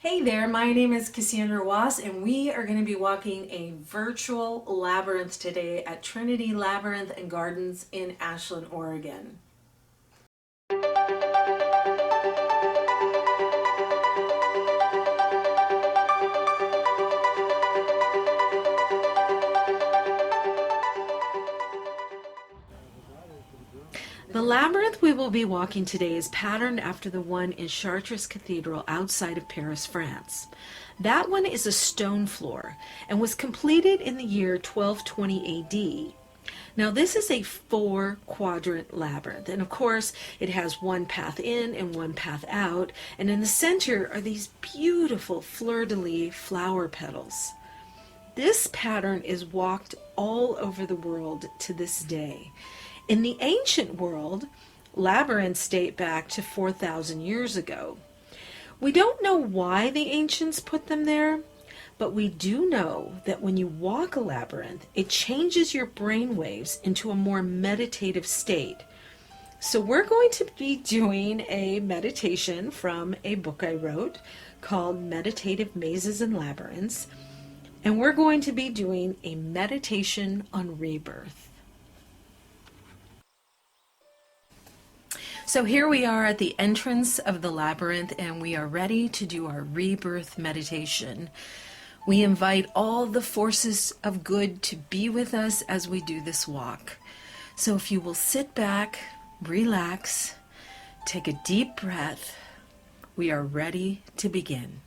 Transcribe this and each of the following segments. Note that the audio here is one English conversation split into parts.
Hey there, my name is Cassandra and we are going to be walking a virtual labyrinth today at Trinity Labyrinth and Gardens in Ashland, Oregon. The labyrinth we will be walking today is patterned after the one in Chartres Cathedral outside of Paris, France. That one is a stone floor and was completed in the year 1220 AD. Now, this is a four-quadrant labyrinth, and of course, it has one path in and one path out, and in the center are these beautiful fleur-de-lis flower petals. This pattern is walked all over the world to this day. In the ancient world, labyrinths date back to 4,000 years ago. We don't know why the ancients put them there, but we do know that when you walk a labyrinth, it changes your brain waves into a more meditative state. So we're going to be doing a meditation from a book I wrote called Meditative Mazes and Labyrinths, and we're going to be doing a meditation on rebirth. So here we are at the entrance of the labyrinth, and we are ready to do our rebirth meditation. We invite all the forces of good to be with us as we do this walk. So if you will sit back, relax, take a deep breath, we are ready to begin.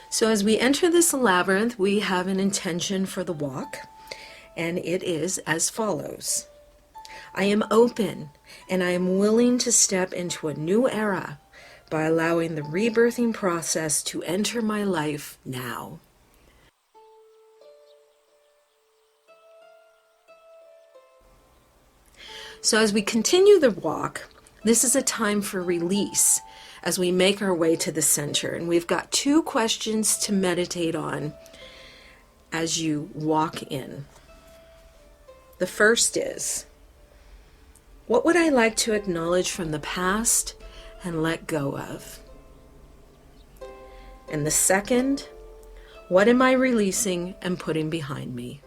So as we enter this labyrinth, we have an intention for the walk, and it is as follows. I am open and I am willing to step into a new era by allowing the rebirthing process to enter my life now. So as we continue the walk, this is a time for release as we make our way to the center. And we've got two questions to meditate on as you walk in. The first is, what would I like to acknowledge from the past and let go of? And the second, what am I releasing and putting behind me?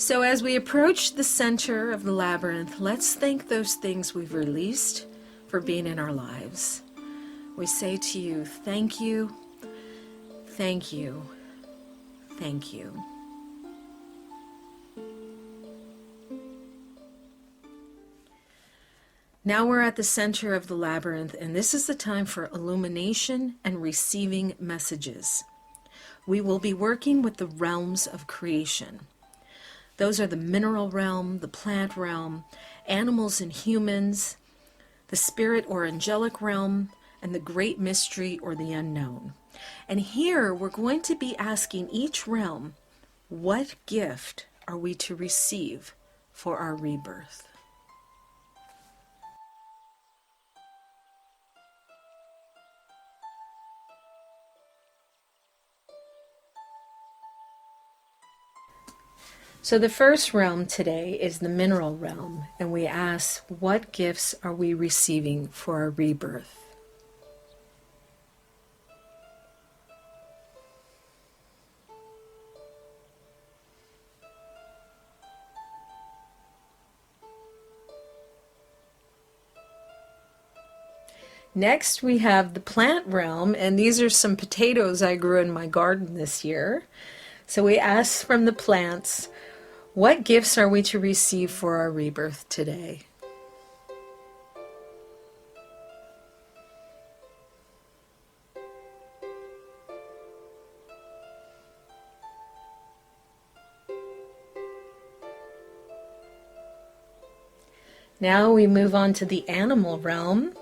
So as we approach the center of the labyrinth, let's thank those things we've released for being in our lives. We say to you, thank you, thank you, thank you. Now we're at the center of the labyrinth, and this is the time for illumination and receiving messages. We will be working with the realms of creation. Those are the mineral realm, the plant realm, animals and humans, the spirit or angelic realm, and the great mystery or the unknown. And here we're going to be asking each realm, what gift are we to receive for our rebirth? So the first realm today is the mineral realm, and we ask, what gifts are we receiving for our rebirth? Next, we have the plant realm, and these are some potatoes I grew in my garden this year. So we ask from the plants, what gifts are we to receive for our rebirth today? Now we move on to the animal realm.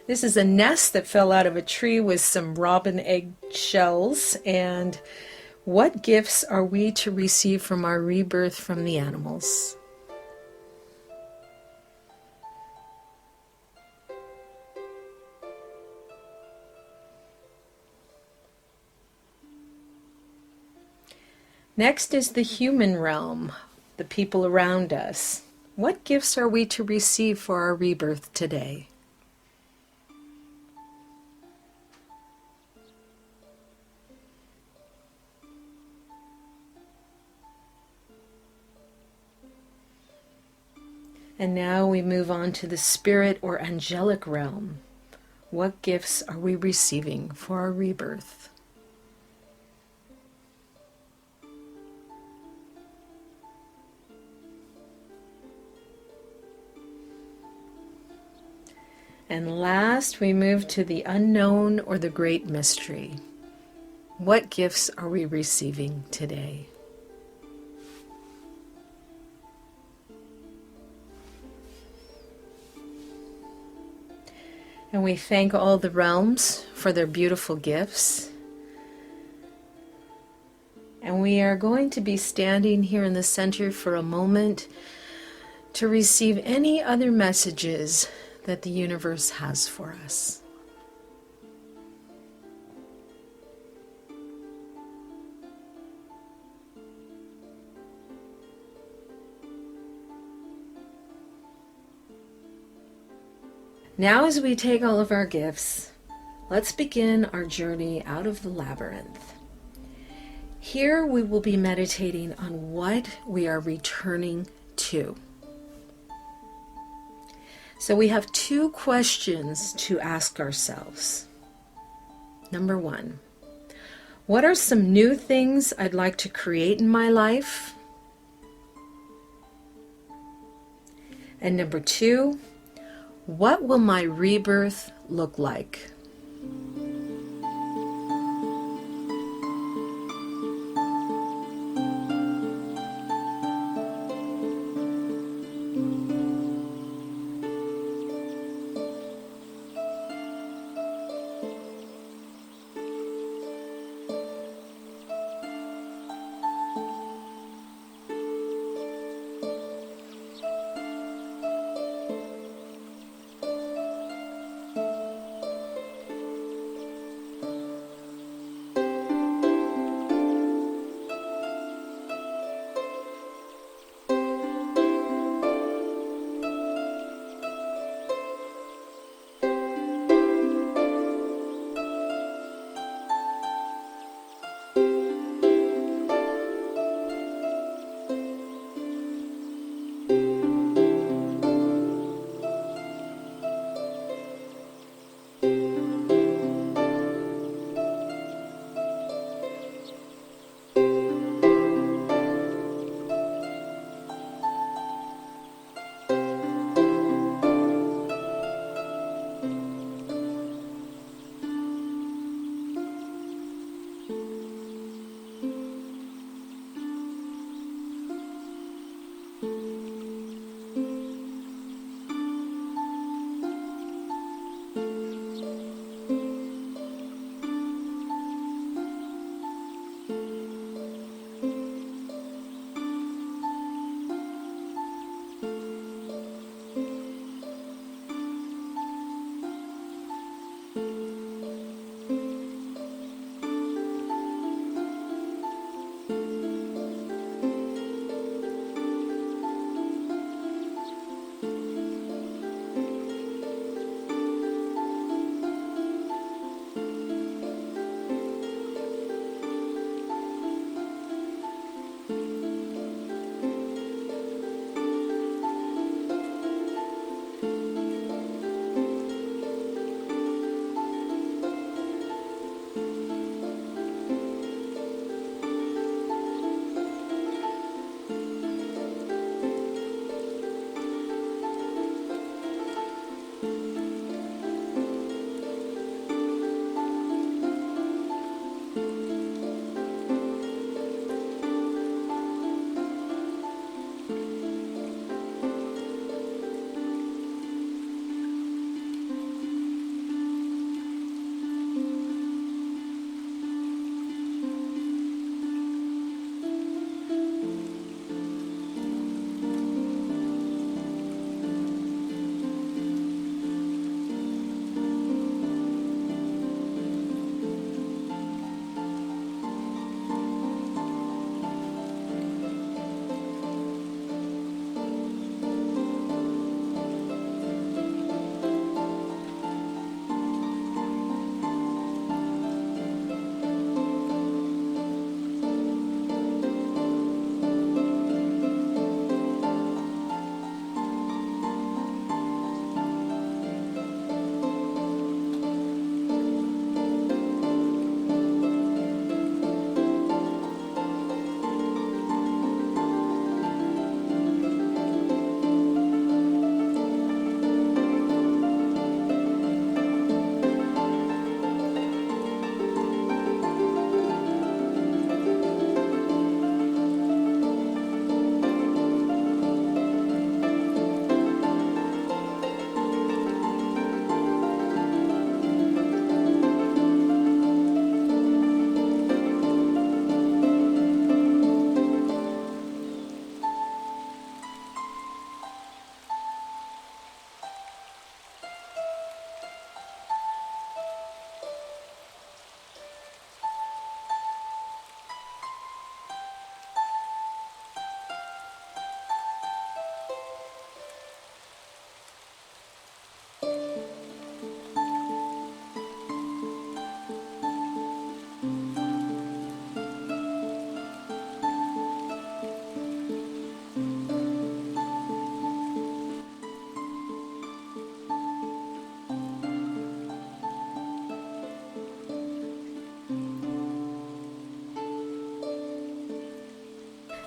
This is a nest that fell out of a tree with some robin egg shells. And what gifts are we to receive from our rebirth from the animals? Next is the human realm, the people around us. What gifts are we to receive for our rebirth today? And now we move on to the spirit or angelic realm. What gifts are we receiving for our rebirth? And last, we move to the unknown or the great mystery. What gifts are we receiving today? And we thank all the realms for their beautiful gifts. And we are going to be standing here in the center for a moment to receive any other messages that the universe has for us. Now, as we take all of our gifts, let's begin our journey out of the labyrinth. Here we will be meditating on what we are returning to. So we have two questions to ask ourselves. Number one, what are some new things I'd like to create in my life? And number two, what will my rebirth look like?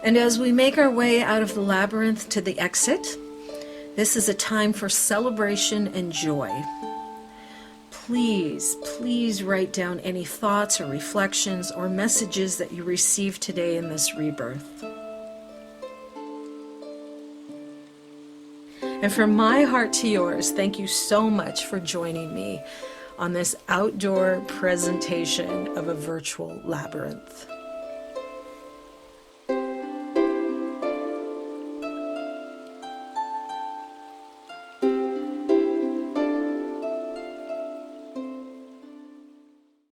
And as we make our way out of the labyrinth to the exit, this is a time for celebration and joy. Please, please write down any thoughts or reflections or messages that you received today in this rebirth. And from my heart to yours, thank you so much for joining me on this outdoor presentation of a virtual labyrinth.